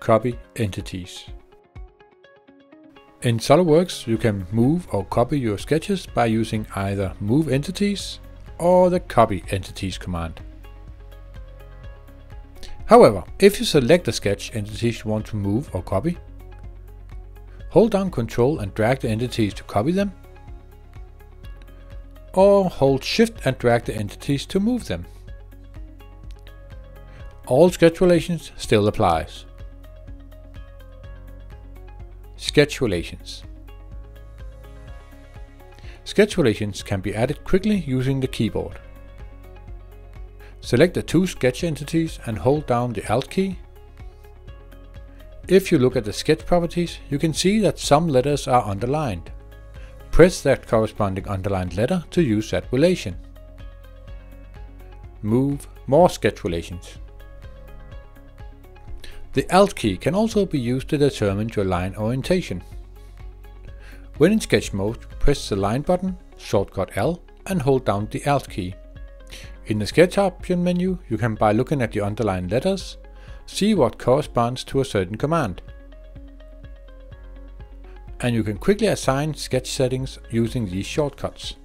copy entities. In SOLIDWORKS, you can move or copy your sketches by using either Move Entities or the Copy Entities command. However, if you select the sketch entities you want to move or copy, hold down Ctrl and drag the entities to copy them, or hold Shift and drag the entities to move them. All sketch relations still applies. Sketch relations. Sketch relations can be added quickly using the keyboard. Select the two sketch entities and hold down the Alt key. If you look at the sketch properties, you can see that some letters are underlined. Press that corresponding underlined letter to use that relation. Move more sketch relations. The Alt key can also be used to determine your line orientation. When in sketch mode, press the line button, shortcut L, and hold down the Alt key. In the sketch option menu, you can, by looking at the underlined letters, see what corresponds to a certain command. And you can quickly assign sketch settings using these shortcuts.